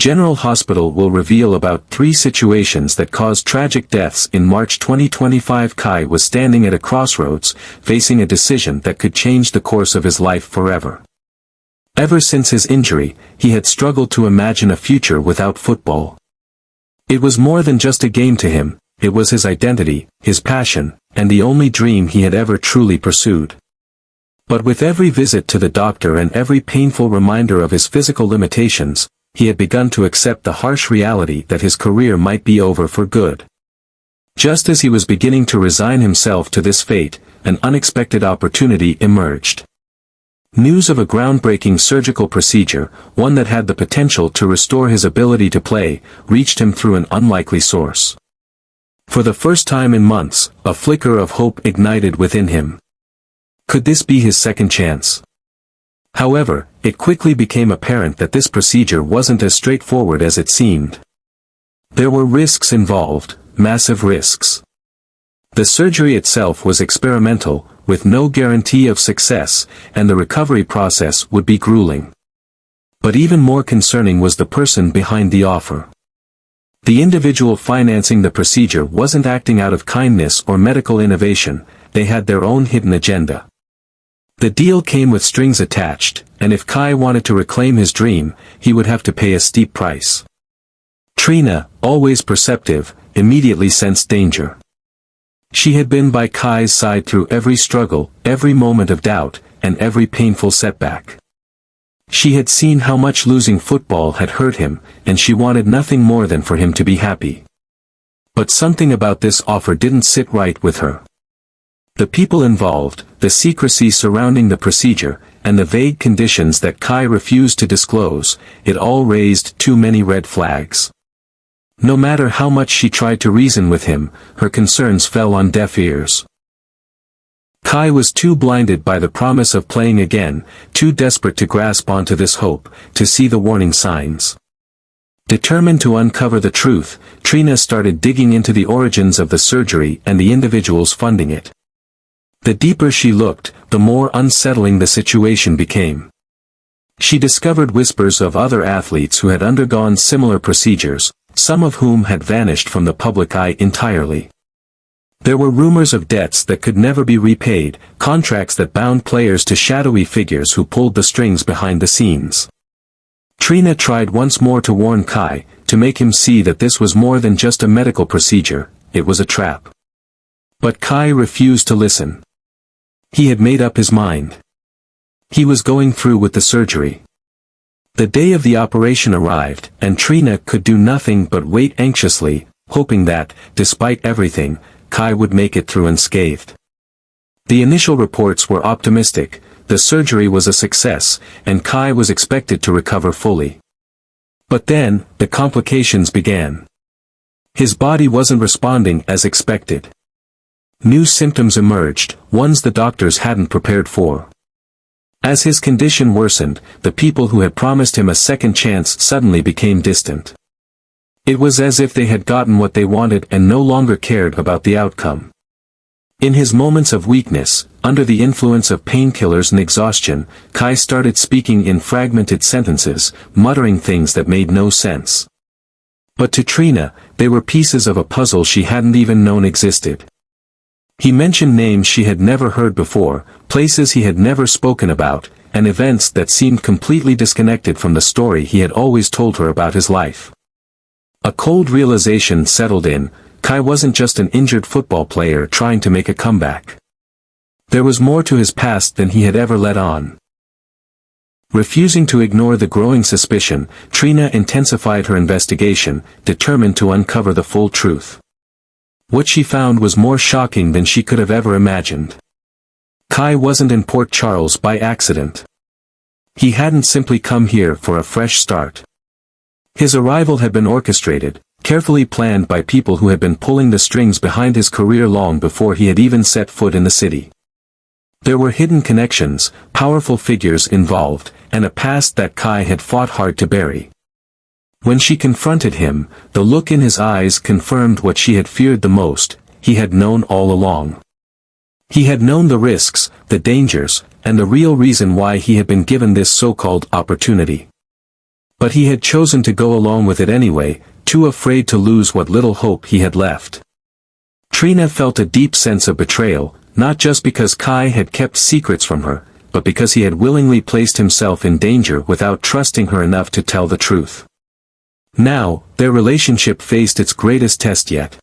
General Hospital will reveal about 3 situations that caused tragic deaths in March 2025. Kai was standing at a crossroads, facing a decision that could change the course of his life forever. Ever since his injury, he had struggled to imagine a future without football. It was more than just a game to him, it was his identity, his passion, and the only dream he had ever truly pursued. But with every visit to the doctor and every painful reminder of his physical limitations, he had begun to accept the harsh reality that his career might be over for good. Just as he was beginning to resign himself to this fate, an unexpected opportunity emerged. News of a groundbreaking surgical procedure, one that had the potential to restore his ability to play, reached him through an unlikely source. For the first time in months, a flicker of hope ignited within him. Could this be his second chance? However, it quickly became apparent that this procedure wasn't as straightforward as it seemed. There were risks involved, massive risks. The surgery itself was experimental, with no guarantee of success, and the recovery process would be grueling. But even more concerning was the person behind the offer. The individual financing the procedure wasn't acting out of kindness or medical innovation, they had their own hidden agenda. The deal came with strings attached, and if Kai wanted to reclaim his dream, he would have to pay a steep price. Trina, always perceptive, immediately sensed danger. She had been by Kai's side through every struggle, every moment of doubt, and every painful setback. She had seen how much losing football had hurt him, and she wanted nothing more than for him to be happy. But something about this offer didn't sit right with her. The people involved, the secrecy surrounding the procedure, and the vague conditions that Kai refused to disclose, it all raised too many red flags. No matter how much she tried to reason with him, her concerns fell on deaf ears. Kai was too blinded by the promise of playing again, too desperate to grasp onto this hope, to see the warning signs. Determined to uncover the truth, Trina started digging into the origins of the surgery and the individuals funding it. The deeper she looked, the more unsettling the situation became. She discovered whispers of other athletes who had undergone similar procedures, some of whom had vanished from the public eye entirely. There were rumors of debts that could never be repaid, contracts that bound players to shadowy figures who pulled the strings behind the scenes. Trina tried once more to warn Kai, to make him see that this was more than just a medical procedure, it was a trap. But Kai refused to listen. He had made up his mind. He was going through with the surgery. The day of the operation arrived, and Trina could do nothing but wait anxiously, hoping that, despite everything, Kai would make it through unscathed. The initial reports were optimistic, the surgery was a success, and Kai was expected to recover fully. But then, the complications began. His body wasn't responding as expected. New symptoms emerged, ones the doctors hadn't prepared for. As his condition worsened, the people who had promised him a second chance suddenly became distant. It was as if they had gotten what they wanted and no longer cared about the outcome. In his moments of weakness, under the influence of painkillers and exhaustion, Kai started speaking in fragmented sentences, muttering things that made no sense. But to Trina, they were pieces of a puzzle she hadn't even known existed. He mentioned names she had never heard before, places he had never spoken about, and events that seemed completely disconnected from the story he had always told her about his life. A cold realization settled in, Kai wasn't just an injured football player trying to make a comeback. There was more to his past than he had ever let on. Refusing to ignore the growing suspicion, Trina intensified her investigation, determined to uncover the full truth. What she found was more shocking than she could have ever imagined. Kai wasn't in Port Charles by accident. He hadn't simply come here for a fresh start. His arrival had been orchestrated, carefully planned by people who had been pulling the strings behind his career long before he had even set foot in the city. There were hidden connections, powerful figures involved, and a past that Kai had fought hard to bury. When she confronted him, the look in his eyes confirmed what she had feared the most, he had known all along. He had known the risks, the dangers, and the real reason why he had been given this so-called opportunity. But he had chosen to go along with it anyway, too afraid to lose what little hope he had left. Trina felt a deep sense of betrayal, not just because Kai had kept secrets from her, but because he had willingly placed himself in danger without trusting her enough to tell the truth. Now, their relationship faced its greatest test yet.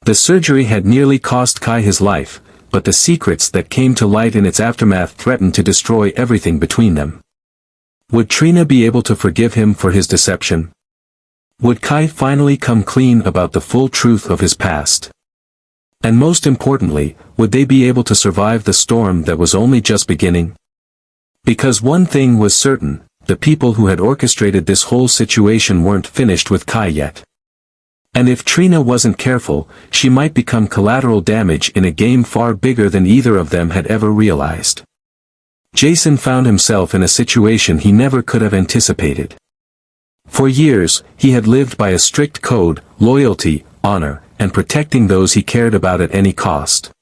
The surgery had nearly cost Kai his life, but the secrets that came to light in its aftermath threatened to destroy everything between them. Would Trina be able to forgive him for his deception? Would Kai finally come clean about the full truth of his past? And most importantly, would they be able to survive the storm that was only just beginning? Because one thing was certain, the people who had orchestrated this whole situation weren't finished with Kai yet. And if Trina wasn't careful, she might become collateral damage in a game far bigger than either of them had ever realized. Jason found himself in a situation he never could have anticipated. For years, he had lived by a strict code, loyalty, honor, and protecting those he cared about at any cost.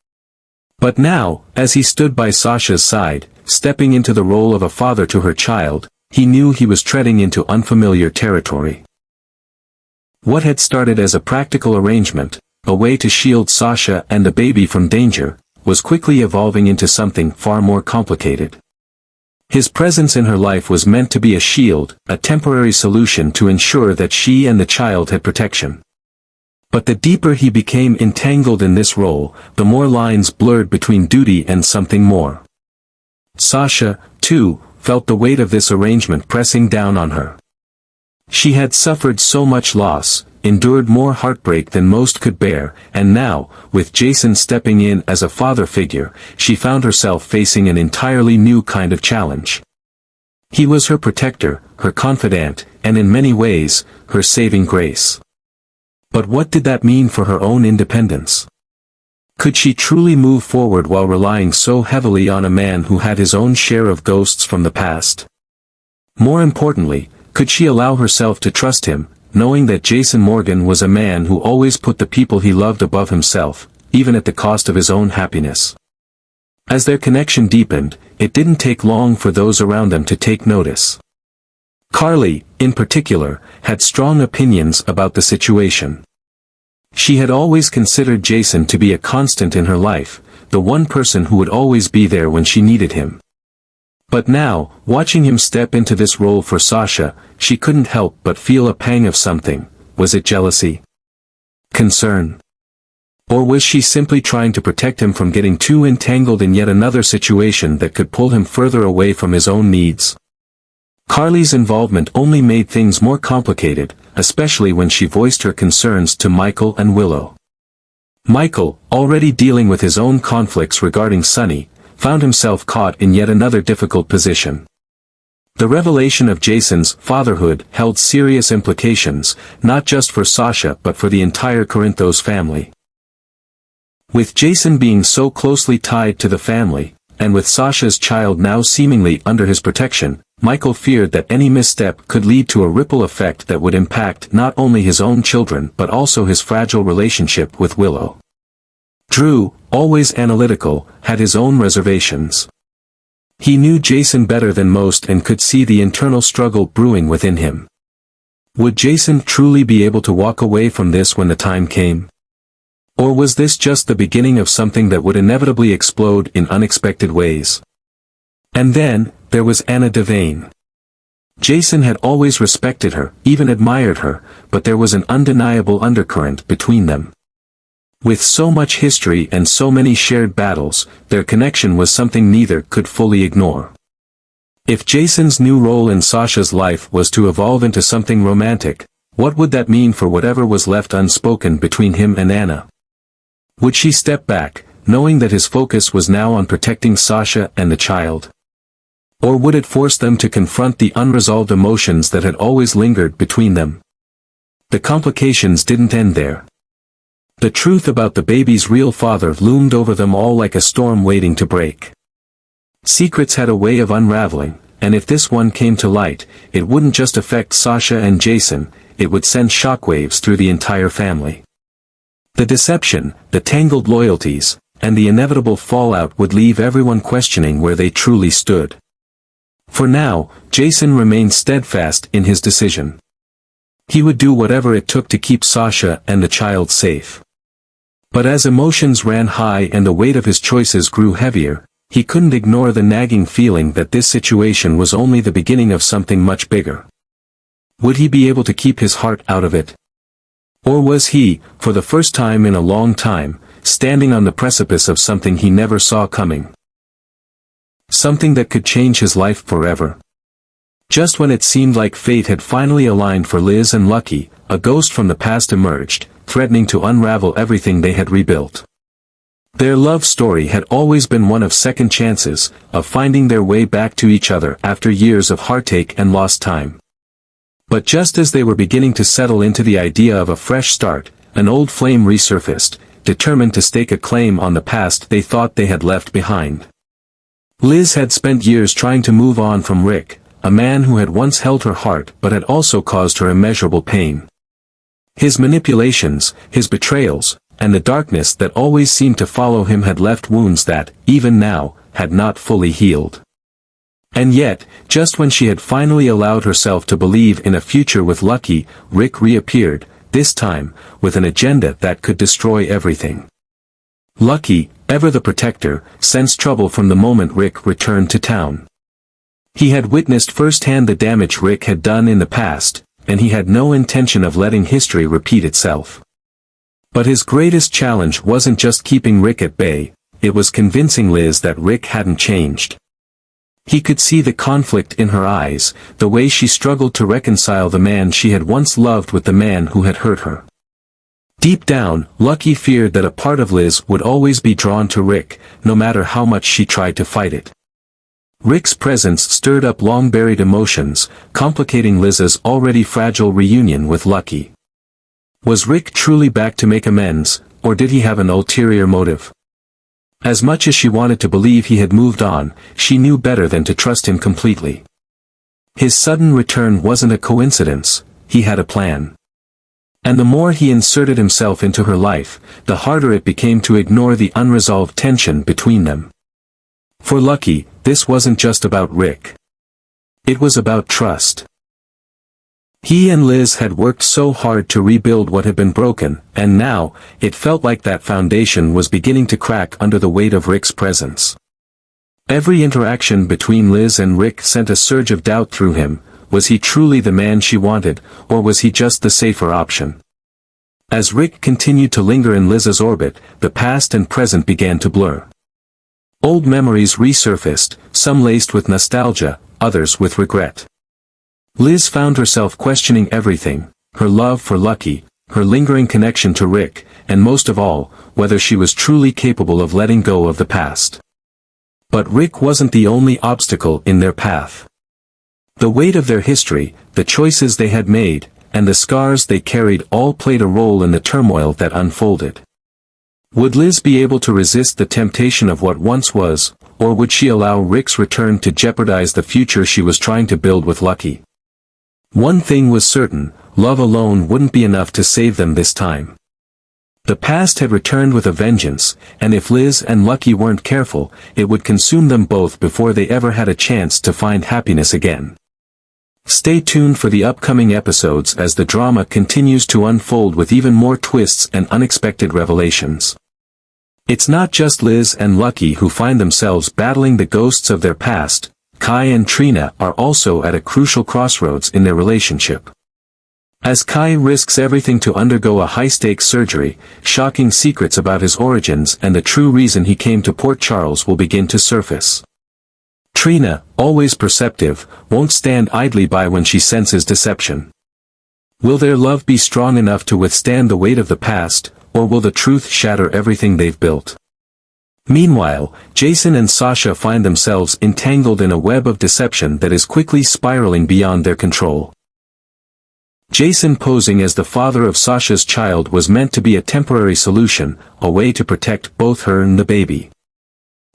But now, as he stood by Sasha's side, stepping into the role of a father to her child, he knew he was treading into unfamiliar territory. What had started as a practical arrangement, a way to shield Sasha and the baby from danger, was quickly evolving into something far more complicated. His presence in her life was meant to be a shield, a temporary solution to ensure that she and the child had protection. But the deeper he became entangled in this role, the more lines blurred between duty and something more. Sasha, too, felt the weight of this arrangement pressing down on her. She had suffered so much loss, endured more heartbreak than most could bear, and now, with Jason stepping in as a father figure, she found herself facing an entirely new kind of challenge. He was her protector, her confidant, and in many ways, her saving grace. But what did that mean for her own independence? Could she truly move forward while relying so heavily on a man who had his own share of ghosts from the past? More importantly, could she allow herself to trust him, knowing that Jason Morgan was a man who always put the people he loved above himself, even at the cost of his own happiness? As their connection deepened, it didn't take long for those around them to take notice. Carly, in particular, had strong opinions about the situation. She had always considered Jason to be a constant in her life, the one person who would always be there when she needed him. But now, watching him step into this role for Sasha, she couldn't help but feel a pang of something. Was it jealousy? Concern? Or was she simply trying to protect him from getting too entangled in yet another situation that could pull him further away from his own needs? Carly's involvement only made things more complicated, especially when she voiced her concerns to Michael and Willow. Michael, already dealing with his own conflicts regarding Sunny, found himself caught in yet another difficult position. The revelation of Jason's fatherhood held serious implications, not just for Sasha but for the entire Corinthos family. With Jason being so closely tied to the family, and with Sasha's child now seemingly under his protection, Michael feared that any misstep could lead to a ripple effect that would impact not only his own children but also his fragile relationship with Willow. Drew, always analytical, had his own reservations. He knew Jason better than most and could see the internal struggle brewing within him. Would Jason truly be able to walk away from this when the time came? Or was this just the beginning of something that would inevitably explode in unexpected ways? And then, there was Anna Devane. Jason had always respected her, even admired her, but there was an undeniable undercurrent between them. With so much history and so many shared battles, their connection was something neither could fully ignore. If Jason's new role in Sasha's life was to evolve into something romantic, what would that mean for whatever was left unspoken between him and Anna? Would she step back, knowing that his focus was now on protecting Sasha and the child? Or would it force them to confront the unresolved emotions that had always lingered between them? The complications didn't end there. The truth about the baby's real father loomed over them all like a storm waiting to break. Secrets had a way of unraveling, and if this one came to light, it wouldn't just affect Sasha and Jason, it would send shockwaves through the entire family. The deception, the tangled loyalties, and the inevitable fallout would leave everyone questioning where they truly stood. For now, Jason remained steadfast in his decision. He would do whatever it took to keep Sasha and the child safe. But as emotions ran high and the weight of his choices grew heavier, he couldn't ignore the nagging feeling that this situation was only the beginning of something much bigger. Would he be able to keep his heart out of it? Or was he, for the first time in a long time, standing on the precipice of something he never saw coming? Something that could change his life forever. Just when it seemed like fate had finally aligned for Liz and Lucky, a ghost from the past emerged, threatening to unravel everything they had rebuilt. Their love story had always been one of second chances, of finding their way back to each other after years of heartache and lost time. But just as they were beginning to settle into the idea of a fresh start, an old flame resurfaced, determined to stake a claim on the past they thought they had left behind. Liz had spent years trying to move on from Rick, a man who had once held her heart but had also caused her immeasurable pain. His manipulations, his betrayals, and the darkness that always seemed to follow him had left wounds that, even now, had not fully healed. And yet, just when she had finally allowed herself to believe in a future with Lucky, Rick reappeared, this time, with an agenda that could destroy everything. Lucky, ever the protector, sensed trouble from the moment Rick returned to town. He had witnessed firsthand the damage Rick had done in the past, and he had no intention of letting history repeat itself. But his greatest challenge wasn't just keeping Rick at bay, it was convincing Liz that Rick hadn't changed. He could see the conflict in her eyes, the way she struggled to reconcile the man she had once loved with the man who had hurt her. Deep down, Lucky feared that a part of Liz would always be drawn to Rick, no matter how much she tried to fight it. Rick's presence stirred up long-buried emotions, complicating Liz's already fragile reunion with Lucky. Was Rick truly back to make amends, or did he have an ulterior motive? As much as she wanted to believe he had moved on, she knew better than to trust him completely. His sudden return wasn't a coincidence, he had a plan. And the more he inserted himself into her life, the harder it became to ignore the unresolved tension between them. For Lucky, this wasn't just about Rick. It was about trust. He and Liz had worked so hard to rebuild what had been broken, and now, it felt like that foundation was beginning to crack under the weight of Rick's presence. Every interaction between Liz and Rick sent a surge of doubt through him. Was he truly the man she wanted, or was he just the safer option? As Rick continued to linger in Liz's orbit, the past and present began to blur. Old memories resurfaced, some laced with nostalgia, others with regret. Liz found herself questioning everything, her love for Lucky, her lingering connection to Rick, and most of all, whether she was truly capable of letting go of the past. But Rick wasn't the only obstacle in their path. The weight of their history, the choices they had made, and the scars they carried all played a role in the turmoil that unfolded. Would Liz be able to resist the temptation of what once was, or would she allow Rick's return to jeopardize the future she was trying to build with Lucky? One thing was certain, love alone wouldn't be enough to save them this time. The past had returned with a vengeance, and if Liz and Lucky weren't careful, it would consume them both before they ever had a chance to find happiness again. Stay tuned for the upcoming episodes as the drama continues to unfold with even more twists and unexpected revelations. It's not just Liz and Lucky who find themselves battling the ghosts of their past. Kai and Trina are also at a crucial crossroads in their relationship. As Kai risks everything to undergo a high-stakes surgery, shocking secrets about his origins and the true reason he came to Port Charles will begin to surface. Trina, always perceptive, won't stand idly by when she senses deception. Will their love be strong enough to withstand the weight of the past, or will the truth shatter everything they've built? Meanwhile, Jason and Sasha find themselves entangled in a web of deception that is quickly spiraling beyond their control. Jason posing as the father of Sasha's child was meant to be a temporary solution, a way to protect both her and the baby.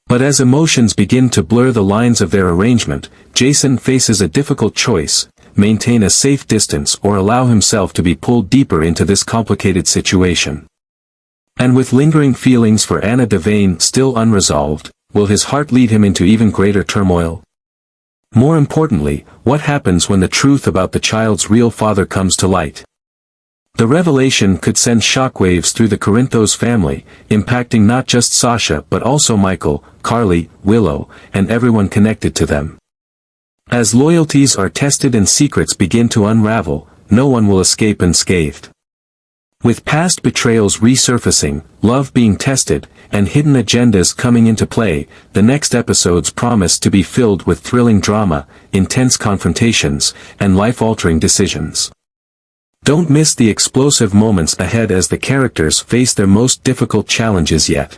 But as emotions begin to blur the lines of their arrangement, Jason faces a difficult choice: maintain a safe distance or allow himself to be pulled deeper into this complicated situation. And with lingering feelings for Anna Devane still unresolved, will his heart lead him into even greater turmoil? More importantly, what happens when the truth about the child's real father comes to light? The revelation could send shockwaves through the Corinthos family, impacting not just Sasha but also Michael, Carly, Willow, and everyone connected to them. As loyalties are tested and secrets begin to unravel, no one will escape unscathed. With past betrayals resurfacing, love being tested, and hidden agendas coming into play, the next episodes promise to be filled with thrilling drama, intense confrontations, and life-altering decisions. Don't miss the explosive moments ahead as the characters face their most difficult challenges yet.